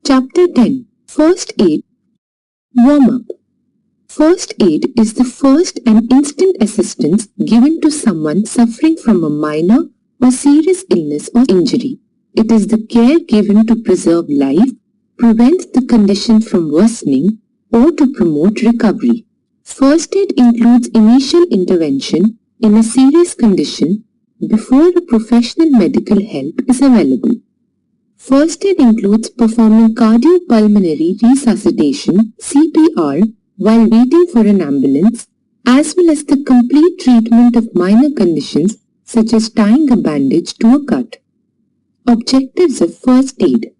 Chapter 10. First Aid. Warm-up. First aid is the first and instant assistance given to someone suffering from a minor or serious illness or injury. It is the care given to preserve life, prevent the condition from worsening, or to promote recovery. First aid includes initial intervention in a serious condition before a professional medical help is available. First aid includes performing cardiopulmonary resuscitation (CPR) while waiting for an ambulance, as well as the complete treatment of minor conditions such as tying a bandage to a cut. Objectives of first aid: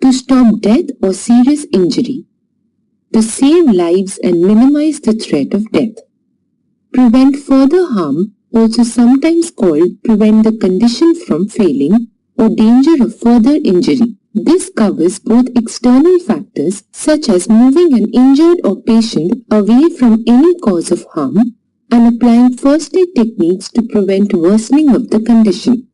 to stop death or serious injury, to save lives and minimize the threat of death, prevent further harm, also sometimes called prevent the condition from failing, or danger of further injury. This covers both external factors such as moving an injured or patient away from any cause of harm and applying first aid techniques to prevent worsening of the condition.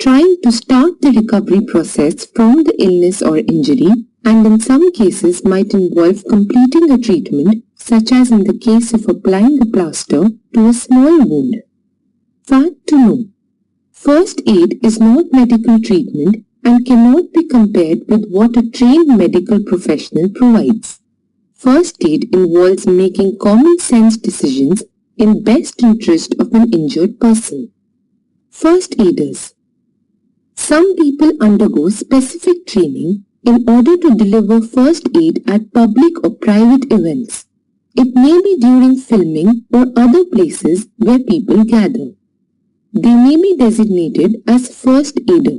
Trying to start the recovery process from the illness or injury, and in some cases might involve completing a treatment, such as in the case of applying a plaster to a small wound. Fact to know: first aid is not medical treatment and cannot be compared with what a trained medical professional provides. First aid involves making common sense decisions in best interest of an injured person. First aiders. Some people undergo specific training in order to deliver first aid at public or private events. It may be during filming or other places where people gather. They may be designated as first aider.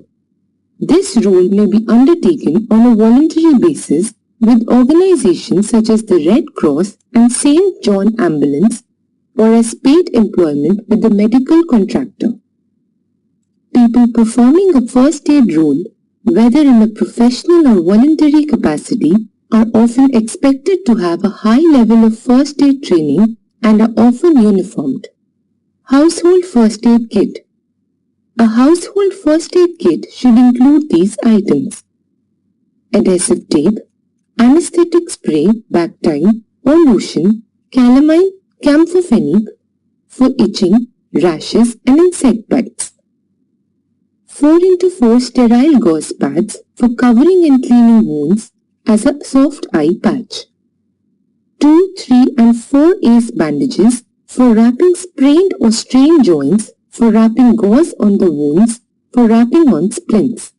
This role may be undertaken on a voluntary basis with organizations such as the Red Cross and St. John Ambulance, or as paid employment with the medical contractor. People performing a first aid role, whether in a professional or voluntary capacity, are often expected to have a high level of first aid training and are often uniformed. Household first aid kit. A household first aid kit should include these items: adhesive tape, anesthetic spray, Bactine or lotion, calamine, camphorphenic for itching, rashes and insect bites, 4x4 sterile gauze pads for covering and cleaning wounds as a soft eye patch, 2, 3 and 4 ace bandages for wrapping sprained or strained joints, for wrapping gauze on the wounds, for wrapping on splints.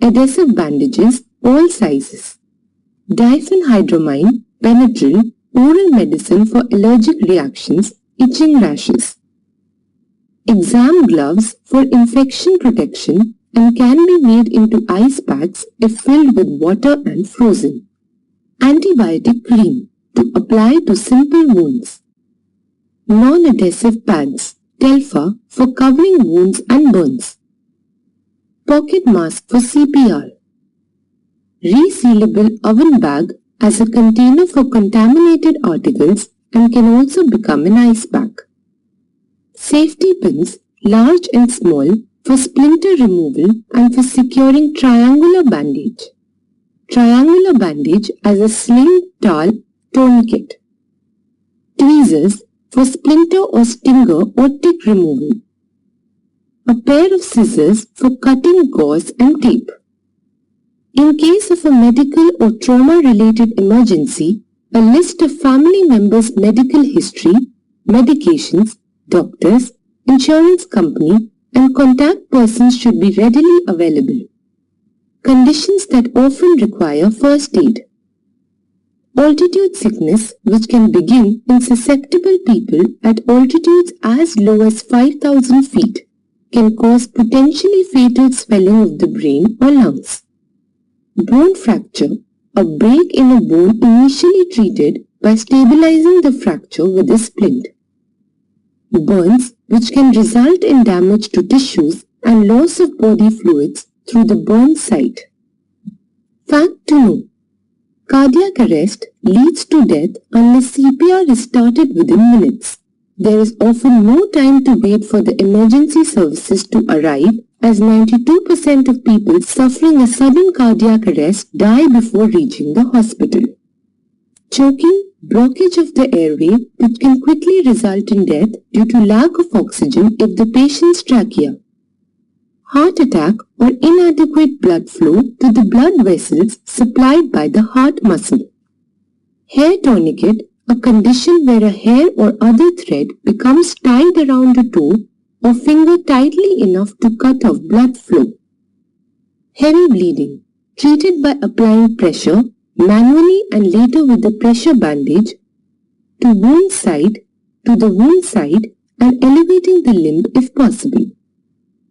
Adhesive bandages, all sizes. Diphenhydramine, Benadryl, oral medicine for allergic reactions, itching rashes. Exam gloves for infection protection and can be made into ice packs if filled with water and frozen. Antibiotic cream to apply to simple wounds. Non-adhesive pads, Telfa for covering wounds and burns. Pocket mask for CPR. Resealable oven bag as a container for contaminated articles and can also become an ice pack. Safety pins, large and small, for splinter removal and for securing triangular bandage. Triangular bandage as a sling, towel, tourniquet. Tweezers for splinter or stinger or tick removal. A pair of scissors for cutting gauze and tape. In case of a medical or trauma-related emergency, a list of family members' medical history, medications, doctors, insurance company, and contact persons should be readily available. Conditions that often require first aid. Altitude sickness, which can begin in susceptible people at altitudes as low as 5,000 feet, can cause potentially fatal swelling of the brain or lungs. Bone fracture, a break in a bone initially treated by stabilizing the fracture with a splint. Burns, which can result in damage to tissues and loss of body fluids through the burn site. Fact to know: cardiac arrest leads to death unless CPR is started within minutes. There is often no time to wait for the emergency services to arrive as 92% of people suffering a sudden cardiac arrest die before reaching the hospital. Choking, blockage of the airway, which can quickly result in death due to lack of oxygen if the patient's trachea. Heart attack or inadequate blood flow to the blood vessels supplied by the heart muscle. Hair tourniquet, a condition where a hair or other thread becomes tied around a toe or finger tightly enough to cut off blood flow. Heavy bleeding, treated by applying pressure manually and later with the pressure bandage to the wound side and elevating the limb if possible.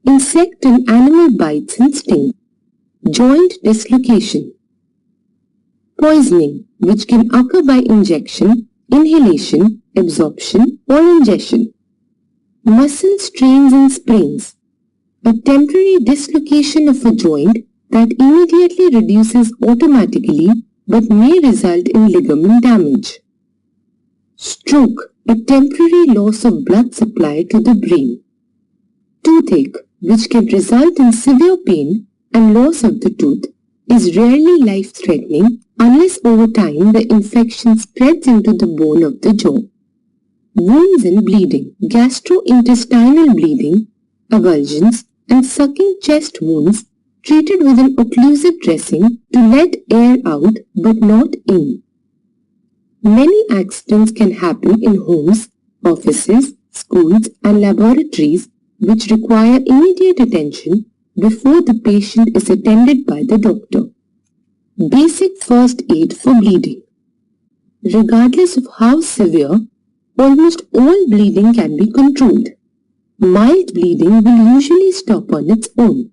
Insect and animal bites and sting. Joint dislocation. Poisoning, which can occur by injection, inhalation, absorption or ingestion. Muscle strains and sprains. A temporary dislocation of a joint that immediately reduces automatically but may result in ligament damage. Stroke, a temporary loss of blood supply to the brain. Toothache, which can result in severe pain and loss of the tooth, is rarely life-threatening unless over time the infection spreads into the bone of the jaw. Wounds and bleeding, gastrointestinal bleeding, avulsions, and sucking chest wounds treated with an occlusive dressing to let air out but not in. Many accidents can happen in homes, offices, schools, and laboratories which require immediate attention before the patient is attended by the doctor. Basic first aid for bleeding. Regardless of how severe, almost all bleeding can be controlled. Mild bleeding will usually stop on its own.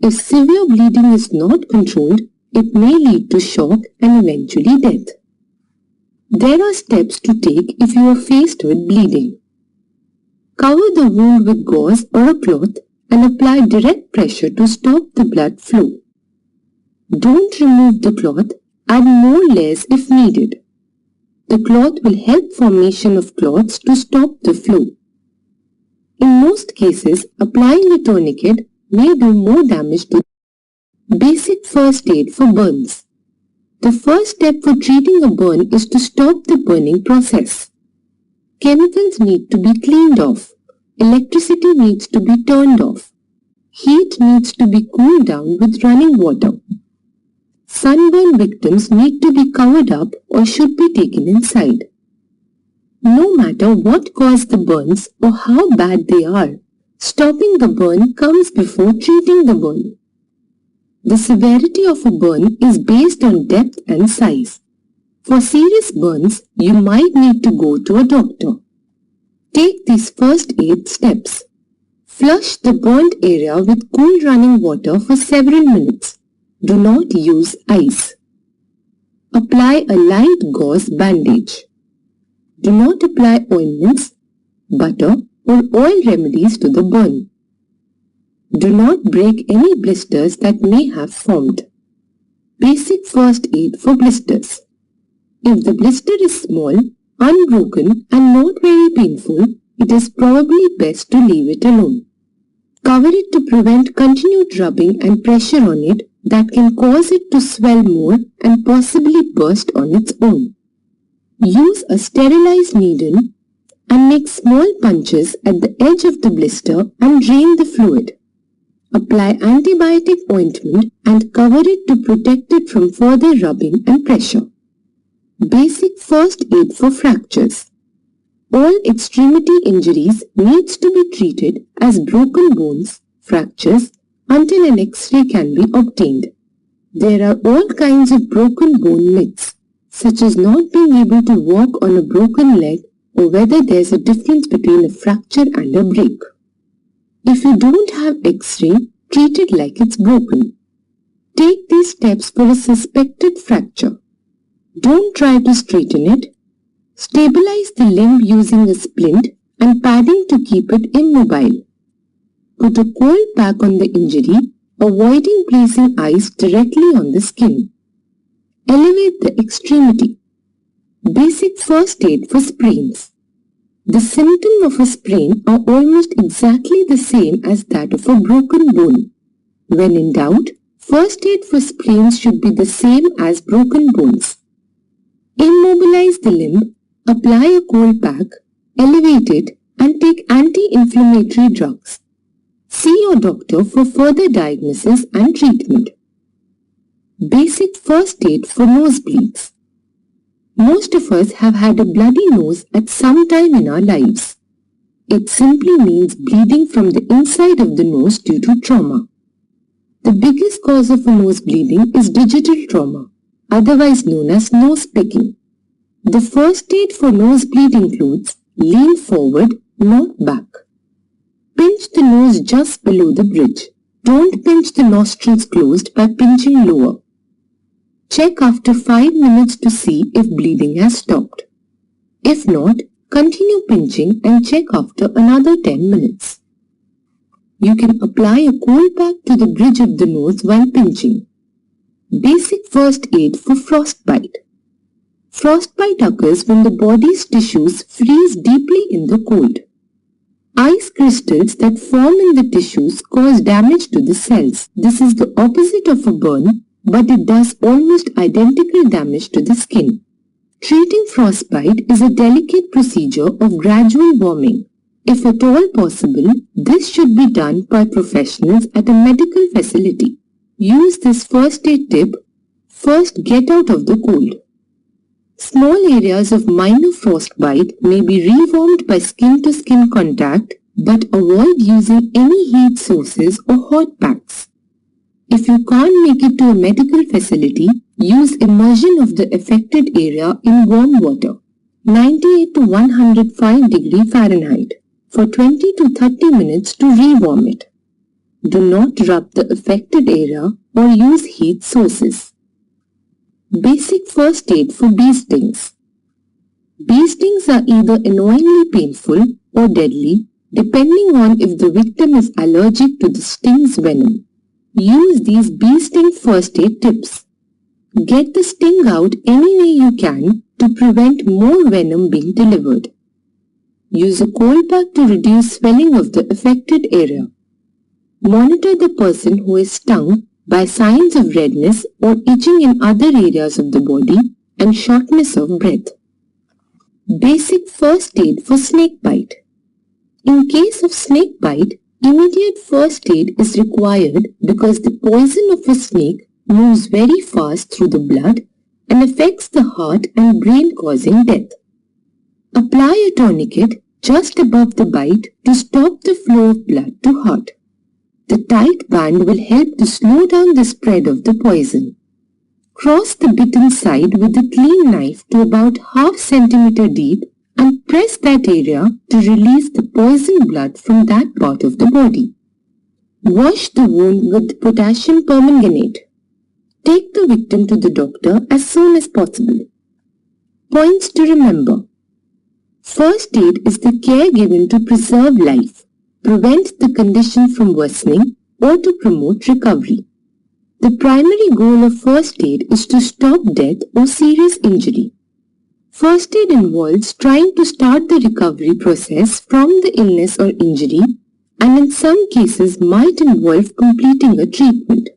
If severe bleeding is not controlled, it may lead to shock and eventually death. There are steps to take if you are faced with bleeding. Cover the wound with gauze or a cloth and apply direct pressure to stop the blood flow. Don't remove the cloth, add more layers if needed. The cloth will help formation of clots to stop the flow. In most cases, applying a tourniquet may do more damage to basic first aid for burns. The first step for treating a burn is to stop the burning process. Chemicals need to be cleaned off. Electricity needs to be turned off. Heat needs to be cooled down with running water. Sunburn victims need to be covered up or should be taken inside. No matter what caused the burns or how bad they are, stopping the burn comes before treating the burn. The severity of a burn is based on depth and size. For serious burns, you might need to go to a doctor. Take these first aid steps. Flush the burnt area with cool running water for several minutes. Do not use ice. Apply a light gauze bandage. Do not apply ointments, butter, or oil remedies to the burn. Do not break any blisters that may have formed. Basic first aid for blisters. If the blister is small, unbroken, and not very painful, it is probably best to leave it alone. Cover it to prevent continued rubbing and pressure on it that can cause it to swell more and possibly burst on its own. Use a sterilized needle and make small punches at the edge of the blister and drain the fluid. Apply antibiotic ointment and cover it to protect it from further rubbing and pressure. Basic first aid for fractures. All extremity injuries needs to be treated as broken bones, fractures, until an X-ray can be obtained. There are all kinds of broken bone myths, such as not being able to walk on a broken leg or whether there's a difference between a fracture and a break. If you don't have X-ray, treat it like it's broken. Take these steps for a suspected fracture. Don't try to straighten it. Stabilize the limb using a splint and padding to keep it immobile. Put a cold pack on the injury, avoiding placing ice directly on the skin. Elevate the extremity. Basic first aid for sprains. The symptom of a sprain are almost exactly the same as that of a broken bone. When in doubt, first aid for sprains should be the same as broken bones. Immobilize the limb, apply a cold pack, elevate it, and take anti-inflammatory drugs. See your doctor for further diagnosis and treatment. Basic first aid for nosebleeds. Most of us have had a bloody nose at some time in our lives. It simply means bleeding from the inside of the nose due to trauma. The biggest cause of a nose bleeding is digital trauma, otherwise known as nose picking. The first aid for nosebleed includes lean forward, not back. Pinch the nose just below the bridge. Don't pinch the nostrils closed by pinching lower. Check after 5 minutes to see if bleeding has stopped. If not, continue pinching and check after another 10 minutes. You can apply a cold pack to the bridge of the nose while pinching. Basic first aid for frostbite. Frostbite occurs when the body's tissues freeze deeply in the cold. Ice crystals that form in the tissues cause damage to the cells. This is the opposite of a burn, but it does almost identical damage to the skin. Treating frostbite is a delicate procedure of gradual warming. If at all possible, this should be done by professionals at a medical facility. Use this first aid tip. First, get out of the cold. Small areas of minor frostbite may be rewarmed by skin-to-skin contact, but avoid using any heat sources or hot packs. If you can't make it to a medical facility, use immersion of the affected area in warm water, 98 to 105 degree Fahrenheit, for 20 to 30 minutes to rewarm it. Do not rub the affected area or use heat sources. Basic first aid for bee stings. Bee stings are either annoyingly painful or deadly, depending on if the victim is allergic to the sting's venom. Use these bee sting first aid tips. Get the sting out any way you can to prevent more venom being delivered. Use a cold pack to reduce swelling of the affected area. Monitor the person who is stung by signs of redness or itching in other areas of the body and shortness of breath. Basic first aid for snake bite. In case of snake bite, immediate first aid is required because the poison of a snake moves very fast through the blood and affects the heart and brain, causing death. Apply a tourniquet just above the bite to stop the flow of blood to heart. The tight band will help to slow down the spread of the poison. Cross the bitten side with a clean knife to about half centimeter deep and press that area to release the poison blood from that part of the body. Wash the wound with potassium permanganate. Take the victim to the doctor as soon as possible. Points to remember. First aid is the care given to preserve life, prevent the condition from worsening, or to promote recovery. The primary goal of first aid is to stop death or serious injury. First aid involves trying to start the recovery process from the illness or injury, and in some cases might involve completing a treatment.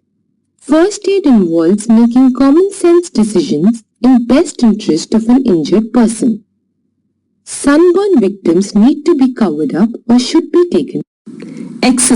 First aid involves making common sense decisions in best interest of an injured person. Sunburn victims need to be covered up or should be taken.